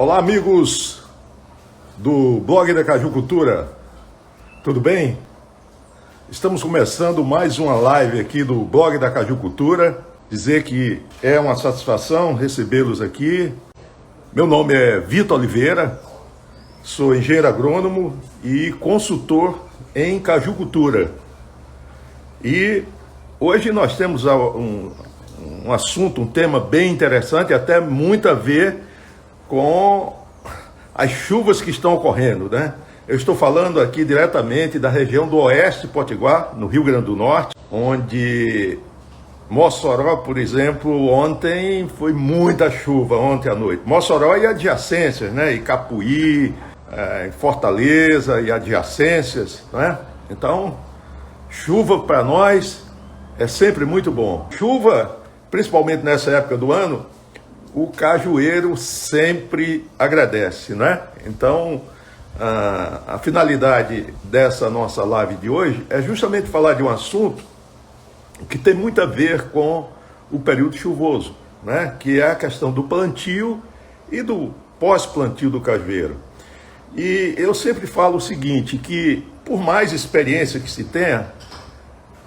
Olá, amigos do blog da Caju Cultura, tudo bem? Estamos começando mais uma live aqui do blog da Caju Cultura. Dizer que é uma satisfação recebê-los aqui. Meu nome é Vitor Oliveira, sou engenheiro agrônomo e consultor em Caju Cultura. E hoje nós temos um assunto, um tema bem interessante, até muito a ver com as chuvas que estão ocorrendo, né? Eu estou falando aqui diretamente da região do Oeste Potiguar, no Rio Grande do Norte, onde Mossoró, por exemplo, ontem foi muita chuva, ontem à noite. Mossoró e adjacências, né? Icapuí, Fortaleza e adjacências, né? Então, chuva para nós é sempre muito bom. Chuva, principalmente nessa época do ano, o cajueiro sempre agradece, né? Então, a finalidade dessa nossa live de hoje é justamente falar de um assunto que tem muito a ver com o período chuvoso, né? Que é a questão do plantio e do pós-plantio do cajueiro. E eu sempre falo o seguinte, que por mais experiência que se tenha,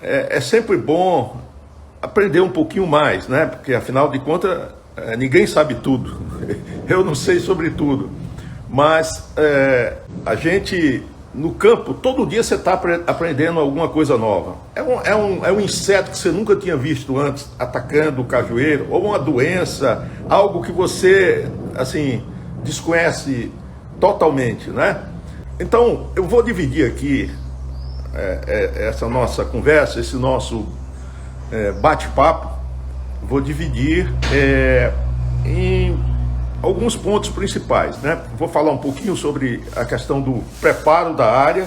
é sempre bom aprender um pouquinho mais, né? Porque afinal de contas, ninguém sabe tudo. Eu não sei sobre tudo. Mas a gente, no campo, todo dia você está aprendendo alguma coisa nova. É um inseto que você nunca tinha visto antes atacando o cajueiro, ou uma doença, algo que você, assim, desconhece totalmente, né? Então, eu vou dividir aqui essa nossa conversa, esse nosso bate-papo, vou dividir em alguns pontos principais, né? Vou falar um pouquinho sobre a questão do preparo da área,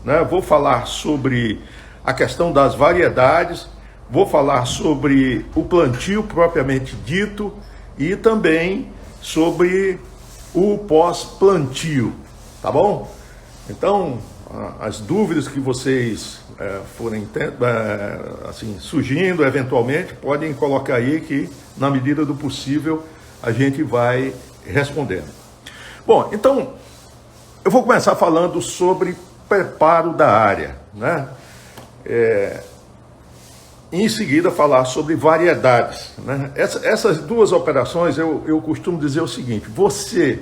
né? Vou falar sobre a questão das variedades, vou falar sobre o plantio propriamente dito e também sobre o pós-plantio, tá bom? Então, as dúvidas que vocês forem assim, surgindo eventualmente, podem colocar aí que, na medida do possível, a gente vai respondendo. Bom, então, eu vou começar falando sobre preparo da área, né? Em seguida, falar sobre variedades, né? Essas duas operações, eu costumo dizer o seguinte: você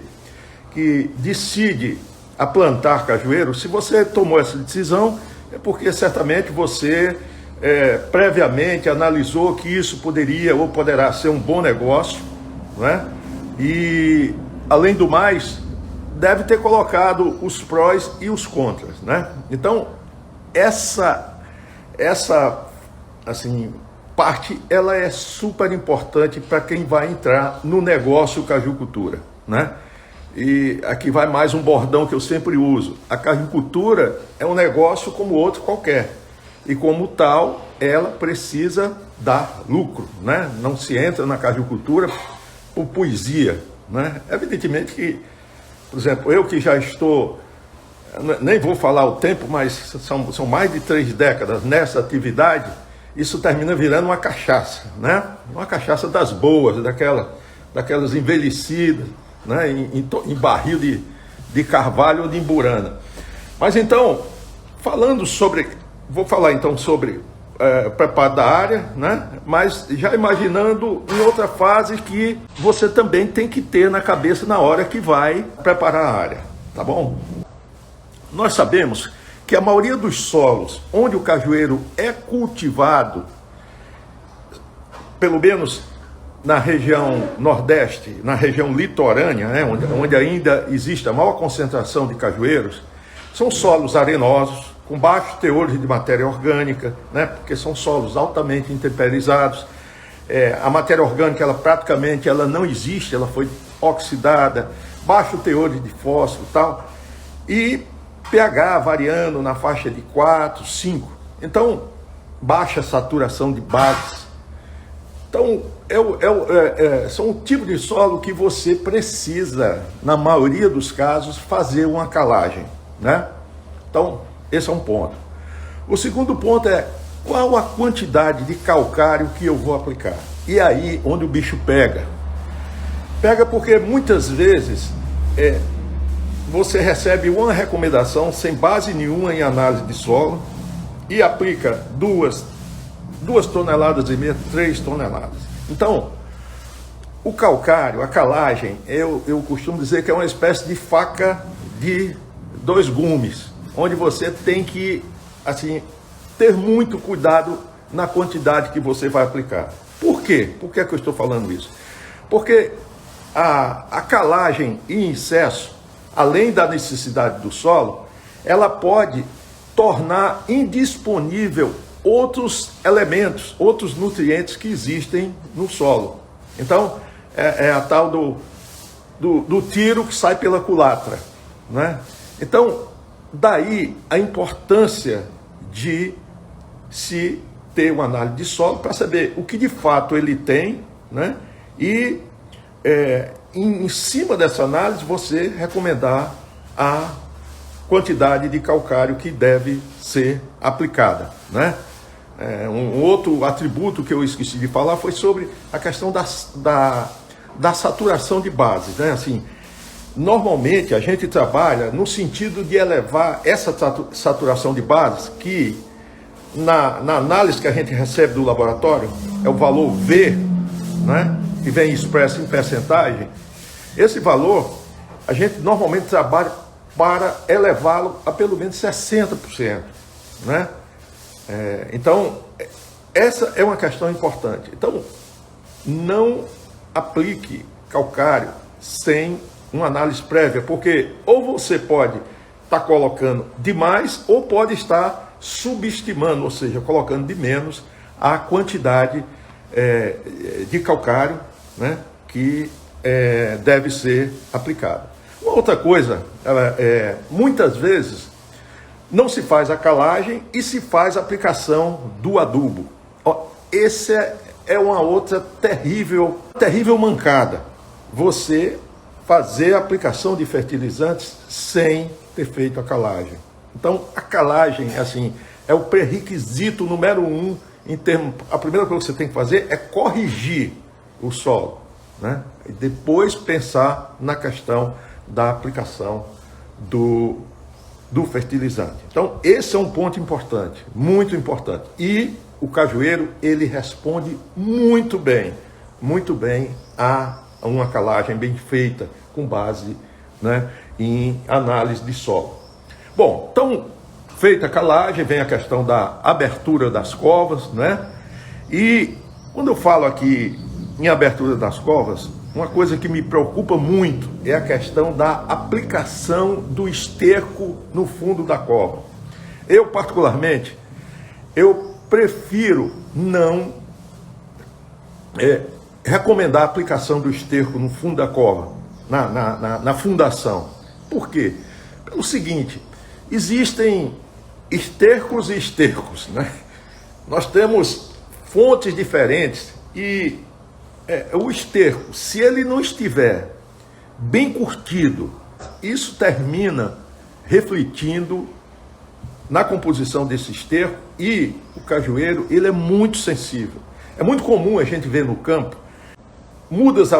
que decide a plantar cajueiro, se você tomou essa decisão, é porque certamente você previamente analisou que isso poderia ou poderá ser um bom negócio, né? E, além do mais, deve ter colocado os prós e os contras, né? Então, essa assim, parte, ela é super importante para quem vai entrar no negócio cajucultura, né? E aqui vai mais um bordão que eu sempre uso: a cajucultura é um negócio como outro qualquer, e como tal, ela precisa dar lucro, né? Não se entra na cajucultura por poesia, né? Evidentemente que, por exemplo, eu que já estou, nem vou falar o tempo, mas são mais de 3 décadas nessa atividade, isso termina virando uma cachaça, né? Uma cachaça das boas, daquelas envelhecidas, né? Em barril de carvalho ou de emburana. Mas então, vou falar então sobre preparo da área, né? Mas já imaginando em outra fase que você também tem que ter na cabeça na hora que vai preparar a área, tá bom? Nós sabemos que a maioria dos solos onde o cajueiro é cultivado, pelo menos na região nordeste, na região litorânea, né, onde ainda existe a maior concentração de cajueiros, são solos arenosos, com baixos teores de matéria orgânica, né, porque são solos altamente intemperizados. A matéria orgânica, ela praticamente não existe, ela foi oxidada, baixo teor de fósforo e tal, e pH variando na faixa de 4, 5. Então, baixa saturação de bases. Então, são um tipo de solo que você precisa, na maioria dos casos, fazer uma calagem, né? Então, esse é um ponto. O segundo ponto é qual a quantidade de calcário que eu vou aplicar. E aí, onde o bicho pega. Pega porque muitas vezes você recebe uma recomendação sem base nenhuma em análise de solo e aplica 2,5 toneladas, 3 toneladas. Então, o calcário, a calagem, eu costumo dizer que é uma espécie de faca de 2 gumes, onde você tem que, assim, ter muito cuidado na quantidade que você vai aplicar. Por quê? Por que é que eu estou falando isso? Porque a calagem em excesso, além da necessidade do solo, ela pode tornar indisponível outros elementos, outros nutrientes que existem no solo. Então, é a tal do tiro que sai pela culatra, né? Então, daí a importância de se ter uma análise de solo para saber o que de fato ele tem, né? E em cima dessa análise você recomendar a quantidade de calcário que deve ser aplicada, né? Um outro atributo que eu esqueci de falar foi sobre a questão da saturação de bases, né? Assim, normalmente a gente trabalha no sentido de elevar essa saturação de bases, que na análise que a gente recebe do laboratório é o valor V, né? Que vem expresso em percentagem. Esse valor a gente normalmente trabalha para elevá-lo a pelo menos 60%, né? Então, essa é uma questão importante. Então, não aplique calcário sem uma análise prévia, porque ou você pode estar colocando demais ou pode estar subestimando, ou seja, colocando de menos a quantidade de calcário, né, que deve ser aplicada. Uma outra coisa, muitas vezes não se faz a calagem e se faz a aplicação do adubo. Esse é uma outra terrível mancada. Você fazer a aplicação de fertilizantes sem ter feito a calagem. Então, a calagem, assim, é o pré-requisito número 1 em termos. A primeira coisa que você tem que fazer é corrigir o solo, né? E depois pensar na questão da aplicação do fertilizante. Então, esse é um ponto importante, muito importante. E o cajueiro, ele responde muito bem a uma calagem bem feita, com base, né, em análise de solo. Bom, então, feita a calagem, vem a questão da abertura das covas, né? E quando eu falo aqui em abertura das covas, uma coisa que me preocupa muito é a questão da aplicação do esterco no fundo da cova. Eu, particularmente, eu prefiro não recomendar a aplicação do esterco no fundo da cova, na fundação. Por quê? Pelo seguinte, existem estercos e estercos, né? Nós temos fontes diferentes e o esterco, se ele não estiver bem curtido, isso termina refletindo na composição desse esterco, e o cajueiro, ele é muito sensível. É muito comum a gente ver no campo mudas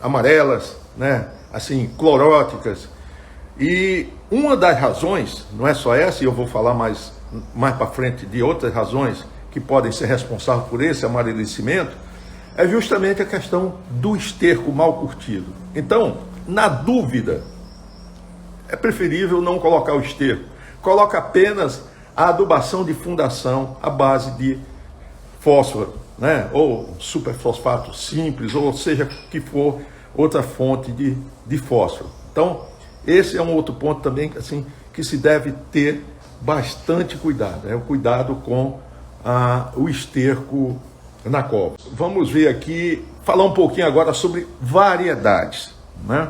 amarelas, né, assim, cloróticas, e uma das razões, não é só essa, e eu vou falar mais para frente de outras razões que podem ser responsáveis por esse amarelecimento, é justamente a questão do esterco mal curtido. Então, na dúvida, é preferível não colocar o esterco. Coloca apenas a adubação de fundação à base de fósforo, né? Ou superfosfato simples, ou seja, que for outra fonte de fósforo. Então, esse é um outro ponto também, assim, que se deve ter bastante cuidado, o cuidado com o esterco na cova. Vamos ver aqui, falar um pouquinho agora sobre variedades, né?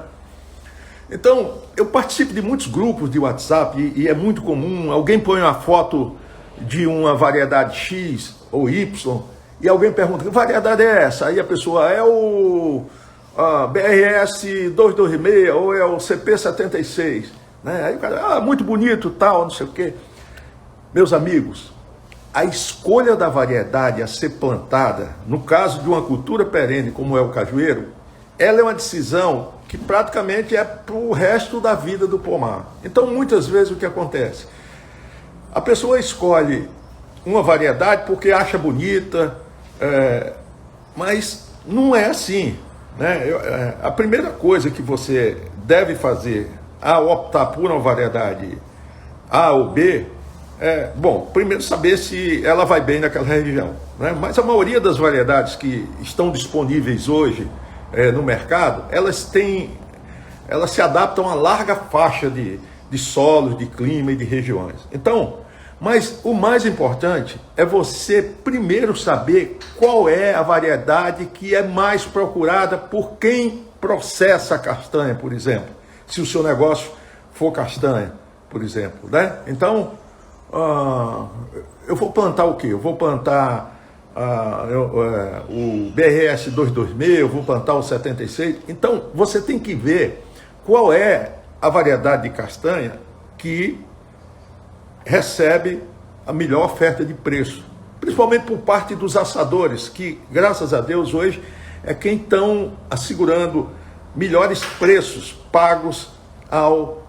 Então, eu participo de muitos grupos de WhatsApp e é muito comum, alguém põe uma foto de uma variedade X ou Y e alguém pergunta, que variedade é essa? Aí a pessoa, é o BRS 226 ou é o CP76, né? Aí o cara, muito bonito, tal, não sei o quê. Meus amigos, a escolha da variedade a ser plantada, no caso de uma cultura perene como é o cajueiro, ela é uma decisão que praticamente é para o resto da vida do pomar. Então, muitas vezes o que acontece? A pessoa escolhe uma variedade porque acha bonita, mas não é assim, né? A primeira coisa que você deve fazer ao optar por uma variedade A ou B primeiro saber se ela vai bem naquela região, né? Mas a maioria das variedades que estão disponíveis hoje no mercado, elas se adaptam a larga faixa de solos, de clima e de regiões. Então, mas o mais importante é você primeiro saber qual é a variedade que é mais procurada por quem processa a castanha, por exemplo. Se o seu negócio for castanha, por exemplo, né? Então, eu vou plantar o quê? Eu vou plantar o BRS 226, eu vou plantar o 76. Então, você tem que ver qual é a variedade de castanha que recebe a melhor oferta de preço, principalmente por parte dos assadores, que, graças a Deus, hoje é quem estão assegurando melhores preços pagos ao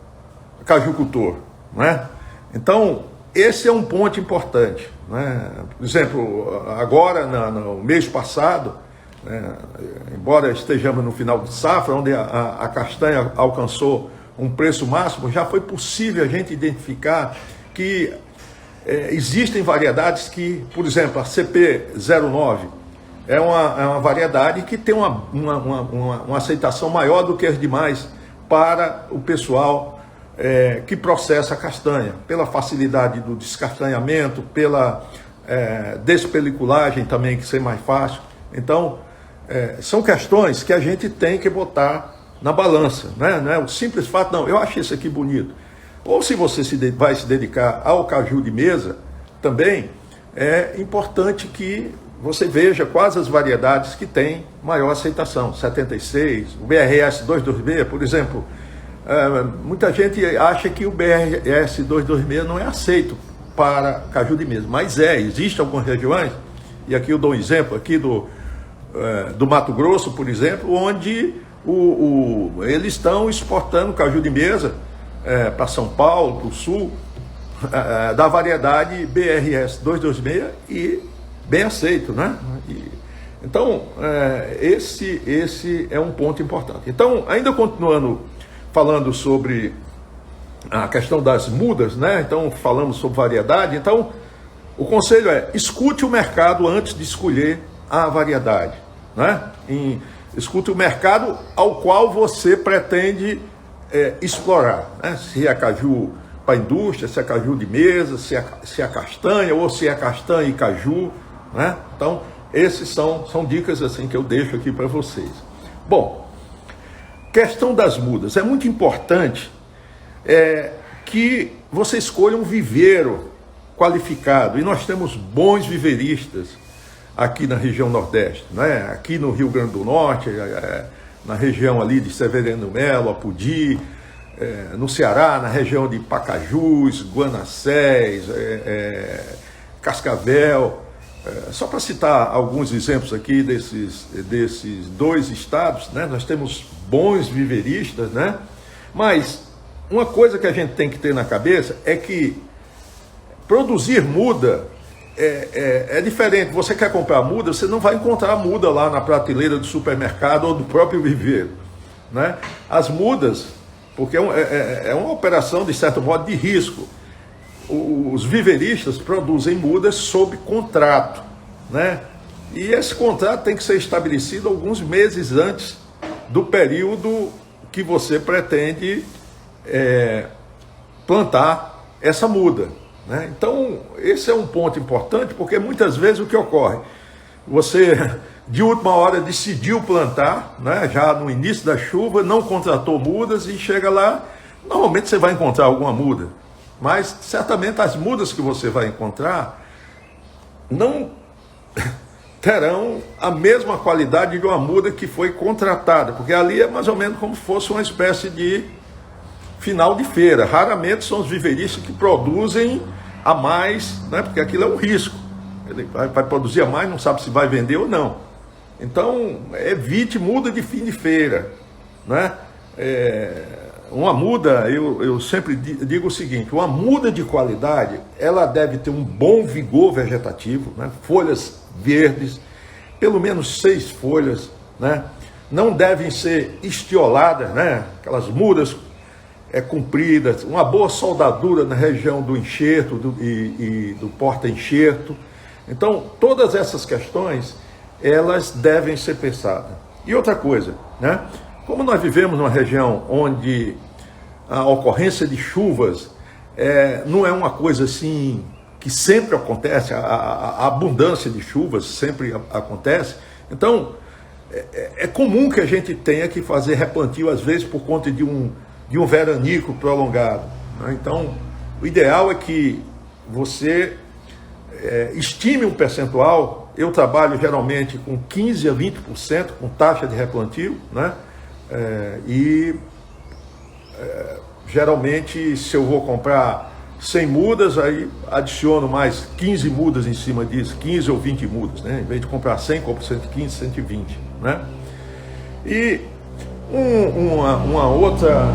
cajucultor, né? Então, esse é um ponto importante, né? Por exemplo, agora, no mês passado, né, embora estejamos no final de safra, onde a castanha alcançou um preço máximo, já foi possível a gente identificar que existem variedades que, por exemplo, a CP09 é uma variedade que tem uma aceitação maior do que as demais para o pessoal que processa a castanha, pela facilidade do descastanhamento, pela despeliculagem também, que ser mais fácil. Então, são questões que a gente tem que botar na balança, né? Não é o simples fato, não, eu achei isso aqui bonito. Ou se você vai se dedicar ao caju de mesa, também é importante que você veja quais as variedades que têm maior aceitação. 76, o BRS 226, por exemplo. Muita gente acha que o BRS 226 não é aceito para caju de mesa, mas existem algumas regiões, e aqui eu dou um exemplo aqui do Mato Grosso, por exemplo, onde eles estão exportando caju de mesa para São Paulo, para o Sul, da variedade BRS 226 e bem aceito, né? Então, esse é um ponto importante. Então, ainda continuando falando sobre a questão das mudas, né? Então, falamos sobre variedade. Então, o conselho é: escute o mercado antes de escolher a variedade, né? Escute o mercado ao qual você pretende explorar, né? Se é caju para indústria, se é caju de mesa, se é castanha, ou se é castanha e caju, né? Então, esses são dicas assim que eu deixo aqui para vocês. Bom, questão das mudas. É muito importante que você escolha um viveiro qualificado, e nós temos bons viveiristas aqui na região Nordeste, né? Aqui no Rio Grande do Norte, na região ali de Severino Melo, Apudi, no Ceará, na região de Pacajus, Guanassés, Cascavel, só para citar alguns exemplos aqui desses dois estados, né? Nós temos bons viveiristas, né? Mas uma coisa que a gente tem que ter na cabeça é que produzir muda é diferente. Você quer comprar muda, você não vai encontrar muda lá na prateleira do supermercado ou do próprio viveiro, né? As mudas, porque é uma operação, de certo modo, de risco. Os viveiristas produzem mudas sob contrato, né? E esse contrato tem que ser estabelecido alguns meses antes do período que você pretende plantar essa muda, né? Então, esse é um ponto importante, porque muitas vezes o que ocorre? Você, de última hora, decidiu plantar, né? Já no início da chuva, não contratou mudas e chega lá, normalmente você vai encontrar alguma muda, mas certamente as mudas que você vai encontrar não terão a mesma qualidade de uma muda que foi contratada, porque ali é mais ou menos como se fosse uma espécie de final de feira. Raramente são os viveiristas que produzem a mais, né? Porque aquilo é um risco. Ele vai produzir a mais, não sabe se vai vender ou não. Então, evite muda de fim de feira, né? uma muda, eu sempre digo o seguinte, uma muda de qualidade, ela deve ter um bom vigor vegetativo, né? Folhas verdes, pelo menos 6 folhas, né? Não devem ser estioladas, né? Aquelas mudas compridas, uma boa soldadura na região do enxerto e do porta-enxerto. Então, todas essas questões, elas devem ser pensadas. E outra coisa, né? Como nós vivemos numa região onde a ocorrência de chuvas não é uma coisa assim que sempre acontece, a abundância de chuvas sempre acontece, então é comum que a gente tenha que fazer replantio, às vezes por conta de um veranico prolongado, né? Então, o ideal é que você estime um percentual. Eu trabalho geralmente com 15% a 20% com taxa de replantio, né? Geralmente, se eu vou comprar 100 mudas, aí adiciono mais 15 mudas em cima disso, 15 ou 20 mudas, né? Em vez de comprar 100, compro 115, 120, né? E uma outra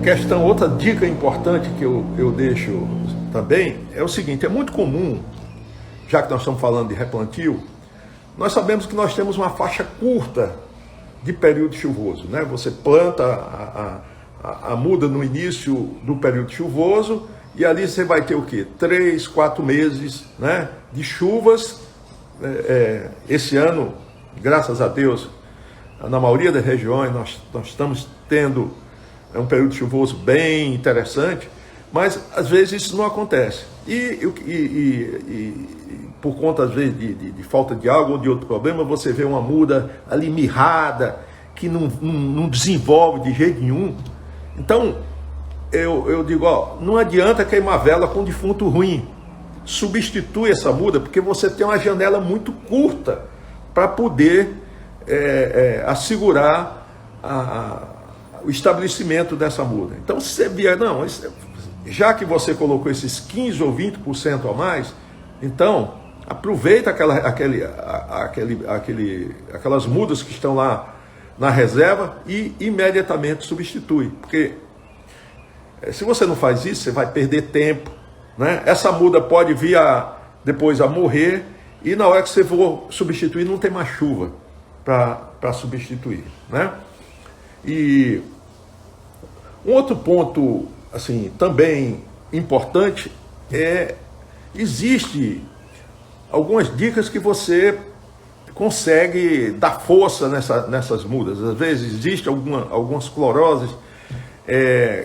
questão, outra dica importante que eu deixo também é o seguinte: é muito comum, já que nós estamos falando de replantio, nós sabemos que nós temos uma faixa curta de período chuvoso, né? Você planta a muda no início do período chuvoso e ali você vai ter o quê? 3, 4 meses, né, de chuvas. Esse ano, graças a Deus, na maioria das regiões nós estamos tendo um período chuvoso bem interessante, mas às vezes isso não acontece. E por conta, às vezes, de falta de água ou de outro problema, você vê uma muda ali mirrada, que não desenvolve de jeito nenhum. Então, eu digo, não adianta queimar vela com defunto ruim. Substitui essa muda, porque você tem uma janela muito curta para poder assegurar o estabelecimento dessa muda. Então, se você vier, já que você colocou esses 15% ou 20% a mais, então aproveita aquelas mudas que estão lá na reserva e imediatamente substitui. Porque se você não faz isso, você vai perder tempo, né? Essa muda pode vir depois a morrer, e na hora que você for substituir, não tem mais chuva para substituir, né? E um outro ponto, assim, também importante existe algumas dicas que você consegue dar força nessas mudas. Às vezes existe algumas cloroses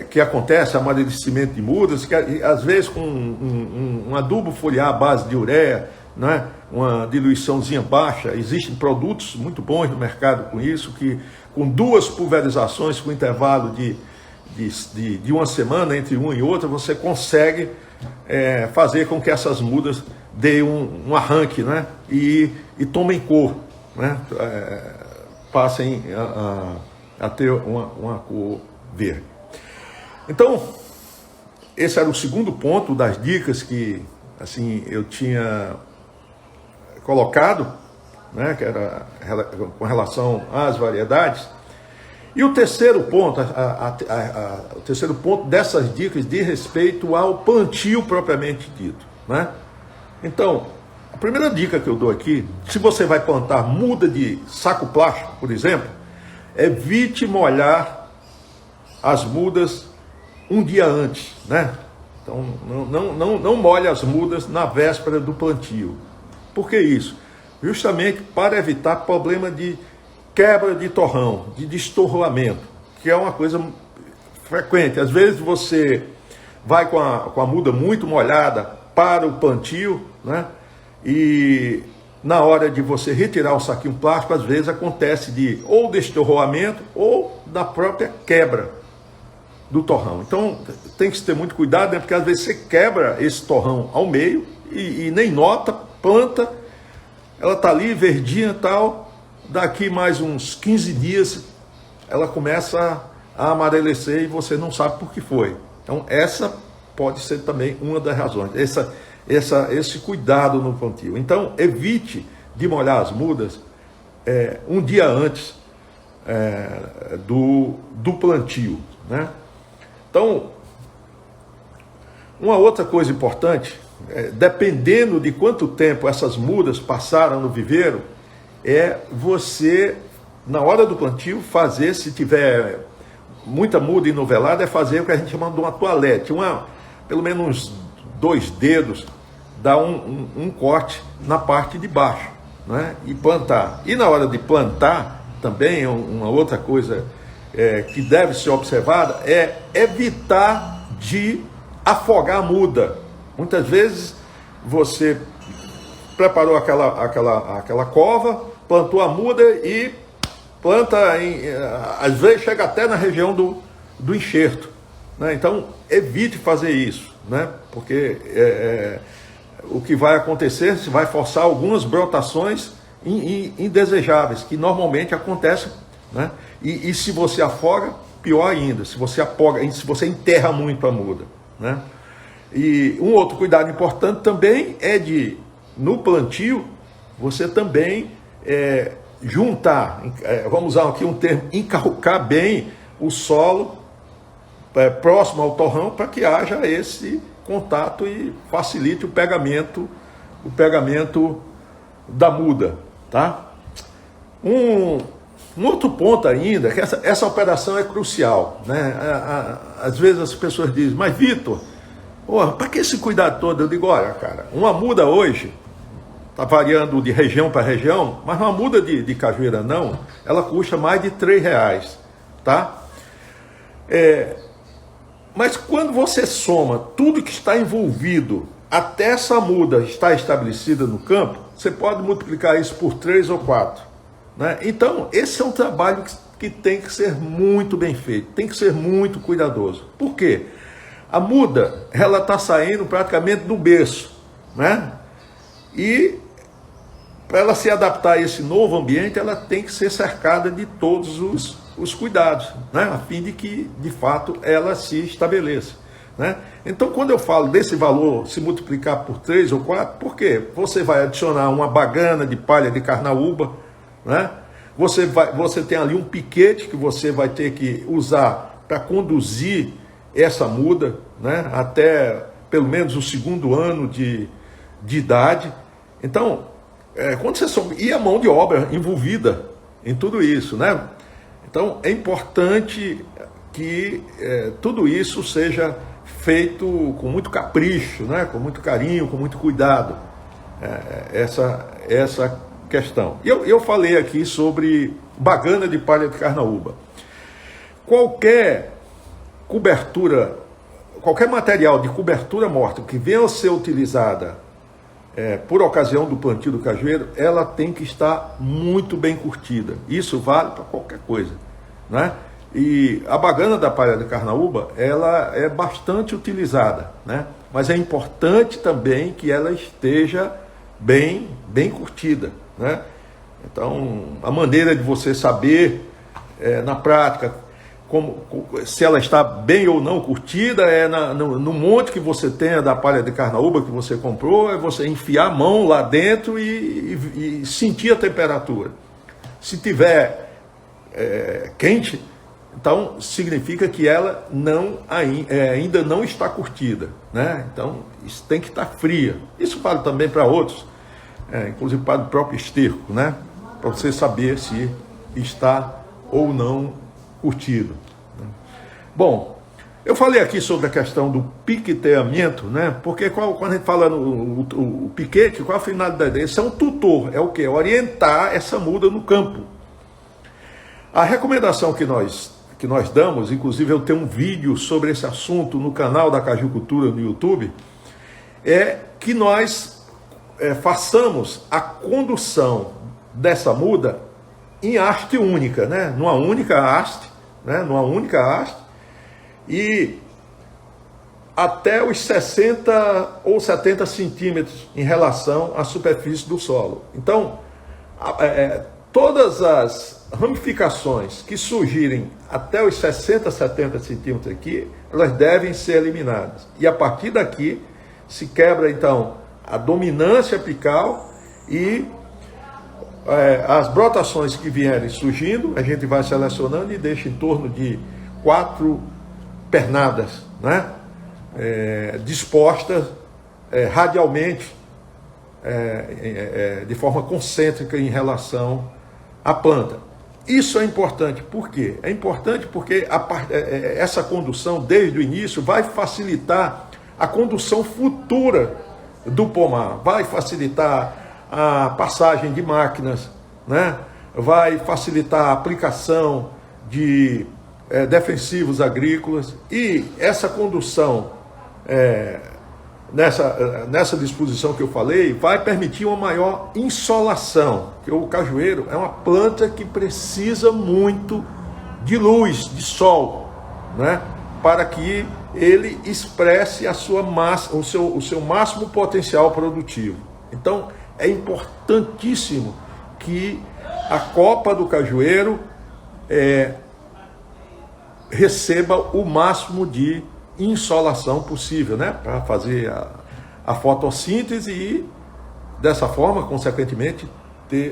que acontece, amadurecimento de mudas, que às vezes com um adubo foliar à base de ureia, né, uma diluiçãozinha baixa, existem produtos muito bons no mercado com isso, que com 2 pulverizações com intervalo de uma semana entre uma e outra, você consegue fazer com que essas mudas deem um arranque, né, e tomem cor, né, passem a ter uma cor verde. Então, esse era o segundo ponto das dicas que, assim, eu tinha colocado, né, que era com relação às variedades. E o terceiro ponto, o terceiro ponto dessas dicas diz respeito ao plantio propriamente dito, né? Então, a primeira dica que eu dou aqui, se você vai plantar muda de saco plástico, por exemplo, evite molhar as mudas um dia antes, né? Então, não molhe as mudas na véspera do plantio. Por que isso? Justamente para evitar problema de quebra de torrão, de destorroamento, que é uma coisa frequente. Às vezes você vai com a muda muito molhada para o plantio, né? E na hora de você retirar o saquinho plástico, às vezes acontece ou destorroamento ou da própria quebra do torrão. Então tem que ter muito cuidado, né? Porque às vezes você quebra esse torrão ao meio e nem nota, planta, ela está ali verdinha e tal, daqui mais uns 15 dias ela começa a amadurecer e você não sabe por que foi. Então essa pode ser também uma das razões, esse cuidado no plantio. Então evite de molhar as mudas um dia antes do plantio, né? Então, uma outra coisa importante, dependendo de quanto tempo essas mudas passaram no viveiro, é você, na hora do plantio, fazer, se tiver muita muda enovelada, é fazer o que a gente chama de uma toalete, pelo menos uns 2 dedos, dá um corte na parte de baixo, né? E plantar. E na hora de plantar, também uma outra coisa que deve ser observada é evitar de afogar a muda. Muitas vezes você preparou aquela cova, plantou a muda e planta, às vezes chega até na região do enxerto, né? Então evite fazer isso, né? Porque o que vai acontecer, se vai forçar algumas brotações indesejáveis, que normalmente acontecem, né? E se você afoga, pior ainda, se você enterra muito a muda, né? E um outro cuidado importante também é no plantio, você também juntar, vamos usar aqui um termo, encalcar bem o solo próximo ao torrão, para que haja esse contato e facilite o pegamento da muda, tá? Um outro ponto ainda, que essa operação é crucial, né? Às vezes as pessoas dizem, mas Vitor, para que esse cuidado todo? Eu digo, olha, cara, uma muda hoje está variando de região para região, mas uma muda de cajueira não, ela custa mais de R$3, tá? Mas quando você soma tudo que está envolvido até essa muda estar estabelecida no campo, você pode multiplicar isso por 3 ou 4, né? Então, esse é um trabalho que tem que ser muito bem feito, tem que ser muito cuidadoso. Por quê? A muda, ela está saindo praticamente do berço, né? E para ela se adaptar a esse novo ambiente, ela tem que ser cercada de todos os cuidados, né? A fim de que, de fato, ela se estabeleça, né? Então, quando eu falo desse valor se multiplicar por 3 ou 4, por quê? Você vai adicionar uma bagana de palha de carnaúba, né? Você tem ali um piquete que você vai ter que usar para conduzir essa muda, né? Até pelo menos o 2º ano de idade. Então, quando você soma, e a mão de obra envolvida em tudo isso, né? Então, é importante que tudo isso seja feito com muito capricho, né? Com muito carinho, com muito cuidado, essa questão. Eu falei aqui sobre bagana de palha de carnaúba. Qualquer cobertura, qualquer material de cobertura morta que venha a ser utilizada por ocasião do plantio do cajueiro, ela tem que estar muito bem curtida. Isso vale para qualquer coisa, né? E a bagana da palha de carnaúba, ela é bastante utilizada, né? Mas é importante também que ela esteja bem curtida, né? Então, a maneira de você saber na prática se ela está bem ou não curtida no monte que você tenha da palha de carnaúba que você comprou, é você enfiar a mão lá dentro e sentir a temperatura. Se tiver quente, então significa que ela ainda não está curtida, né? Então isso tem que estar fria. Isso vale também para outros, inclusive para o próprio esterco, né? Para você saber se está ou não curtido. Bom, eu falei aqui sobre a questão do piqueteamento, né? Porque quando a gente fala no piquete, qual a finalidade dele? Esse é um tutor, é o quê? Orientar essa muda no campo. A recomendação que nós damos, inclusive eu tenho um vídeo sobre esse assunto no canal da Cajucultura no YouTube, é que nós façamos a condução dessa muda em haste única, né? Numa única haste, e até os 60 ou 70 centímetros em relação à superfície do solo. Então, todas as ramificações que surgirem até os 60, 70 centímetros aqui, elas devem ser eliminadas. E a partir daqui se quebra, então, a dominância apical e as brotações que vierem surgindo, a gente vai selecionando e deixa em torno de 4 pernadas, né? Dispostas radialmente, de forma concêntrica em relação à planta. Isso é importante, por quê? É importante porque essa condução, desde o início, vai facilitar a condução futura do pomar, vai facilitar a passagem de máquinas, né? Vai facilitar a aplicação de defensivos agrícolas, e essa condução nessa disposição que eu falei, vai permitir uma maior insolação, porque o cajueiro é uma planta que precisa muito de luz, de sol, né? Para que ele expresse a sua massa, o seu máximo potencial produtivo. Então, é importantíssimo que a copa do cajueiro receba o máximo de insolação possível, né? Para fazer a fotossíntese e, dessa forma, consequentemente,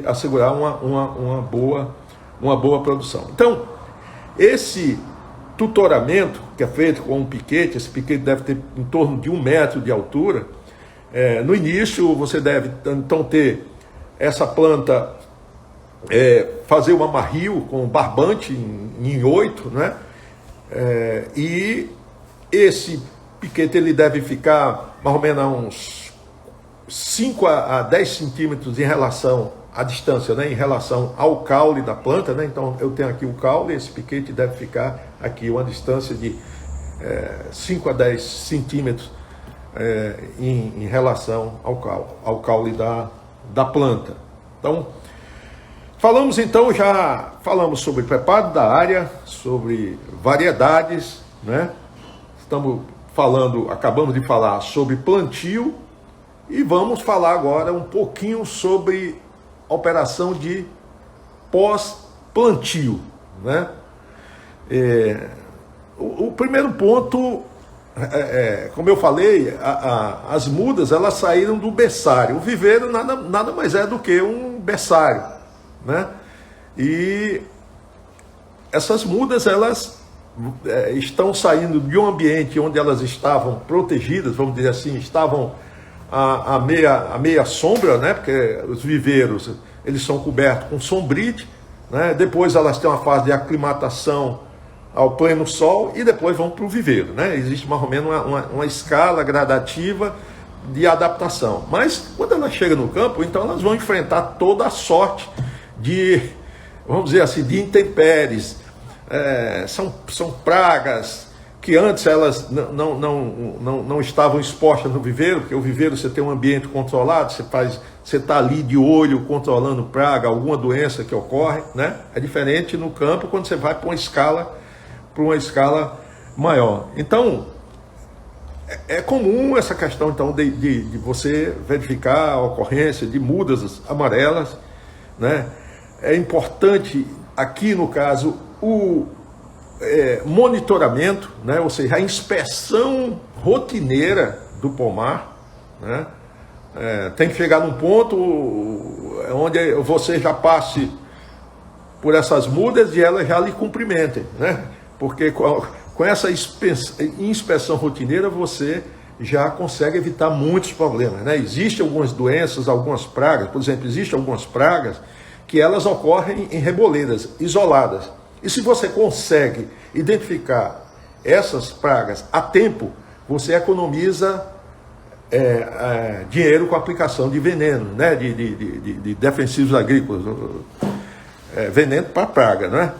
assegurar uma boa produção. Então, esse tutoramento que é feito com um piquete, esse piquete deve ter em torno de 1 metro de altura. No início, você deve, então, ter essa planta, fazer um amarrio com barbante em 8, né? E esse piquete ele deve ficar mais ou menos a uns 5 a 10 centímetros em relação à distância, né? Em relação ao caule da planta, né? Então eu tenho aqui o caule, esse piquete deve ficar aqui uma distância de 5 a 10 centímetros em relação ao caule da planta. Então, já falamos sobre preparo da área, sobre variedades, né? Acabamos de falar sobre plantio e vamos falar agora um pouquinho sobre operação de pós-plantio, né? O primeiro ponto, como eu falei, as mudas elas saíram do berçário. O viveiro nada mais é do que um berçário, né? E essas mudas elas estão saindo de um ambiente onde elas estavam protegidas, vamos dizer assim, estavam à meia sombra, né? Porque os viveiros eles são cobertos com sombrite, né? Depois elas têm uma fase de aclimatação ao pleno sol e depois vão para o viveiro, né? Existe mais ou menos uma escala gradativa de adaptação. Mas quando elas chegam no campo, então elas vão enfrentar toda a sorte de, vamos dizer assim, de intempéries. São pragas que antes elas não estavam expostas no viveiro, porque o viveiro você tem um ambiente controlado, você está ali de olho controlando praga, alguma doença que ocorre, né? É diferente no campo quando você vai para uma escala maior. Então, é comum essa questão então, de você verificar a ocorrência de mudas amarelas, né? É importante aqui no caso o monitoramento, né? Ou seja, a inspeção rotineira do pomar, né? Tem que chegar num ponto onde você já passe por essas mudas e elas já lhe cumprimentem, né? Porque com essa inspeção rotineira você já consegue evitar muitos problemas, né? Existem algumas doenças, algumas pragas, por exemplo, existem algumas pragas que elas ocorrem em reboleiras isoladas. E se você consegue identificar essas pragas a tempo, você economiza dinheiro com a aplicação de veneno, né? de defensivos agrícolas, veneno para praga, né?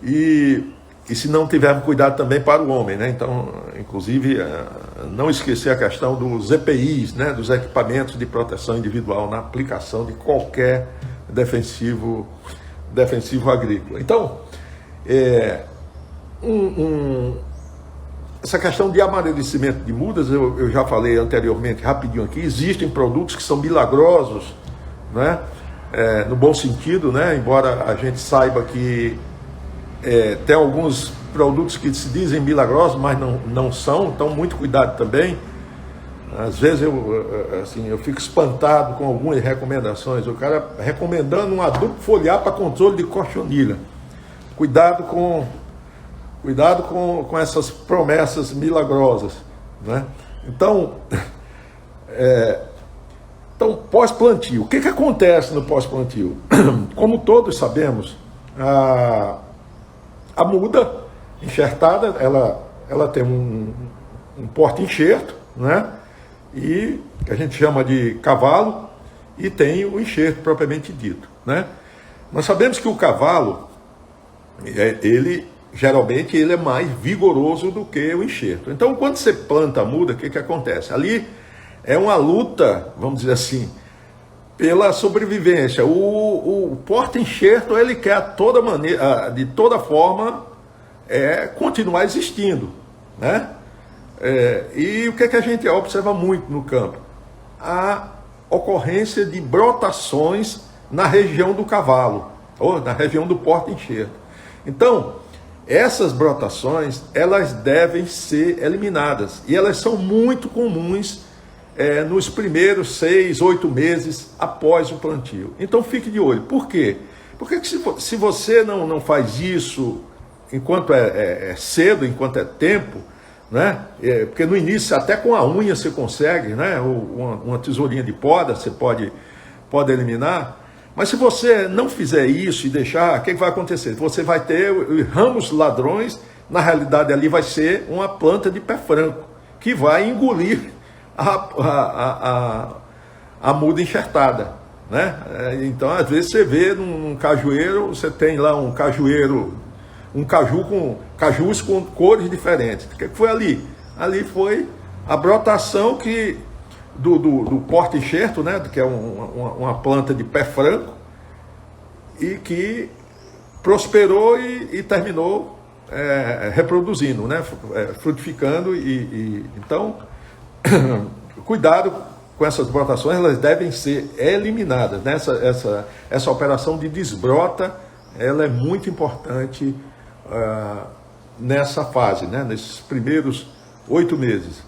E se não tivermos cuidado também para o homem, né? Então, inclusive, não esquecer a questão dos EPIs, né? Dos equipamentos de proteção individual na aplicação de qualquer defensivo agrícola. Então, essa questão de amadurecimento de mudas, eu já falei anteriormente, rapidinho aqui, existem produtos que são milagrosos, né? No bom sentido, né? Embora a gente saiba que tem alguns produtos que se dizem milagrosos, mas não são, então muito cuidado também. Às vezes eu fico espantado com algumas recomendações. O cara recomendando um adubo foliar para controle de cochonilha. Cuidado com essas promessas milagrosas, né? Então, pós-plantio. O que acontece no pós-plantio? Como todos sabemos, a muda enxertada, ela tem um porta-enxerto, né? E que a gente chama de cavalo, e tem o enxerto propriamente dito, né? Nós sabemos que o cavalo, geralmente ele é mais vigoroso do que o enxerto. Então, quando você planta a muda, o que acontece? Ali é uma luta, vamos dizer assim, pela sobrevivência. O porta-enxerto, ele quer de toda forma, continuar existindo, né? E o que a gente observa muito no campo? A ocorrência de brotações na região do cavalo, ou na região do porta-enxerto. Então, essas brotações, elas devem ser eliminadas, e elas são muito comuns nos primeiros 6, 8 meses após o plantio. Então fique de olho. Por quê? Porque se você não faz isso enquanto é cedo, enquanto é tempo, né? Porque no início até com a unha você consegue, né? Ou uma tesourinha de poda você pode eliminar. Mas se você não fizer isso e deixar, o que vai acontecer? Você vai ter ramos ladrões, na realidade ali vai ser uma planta de pé franco, que vai engolir a muda enxertada, né? Então às vezes você vê num cajueiro, você tem lá um caju com cajus com cores diferentes. O que foi ali? Ali foi a brotação do porta-enxerto, né? Que é uma planta de pé franco, e que prosperou e terminou reproduzindo, né? Frutificando. Então, cuidado com essas brotações, elas devem ser eliminadas, né? Essa operação de desbrota, ela é muito importante nessa fase, né? Nesses primeiros 8 meses.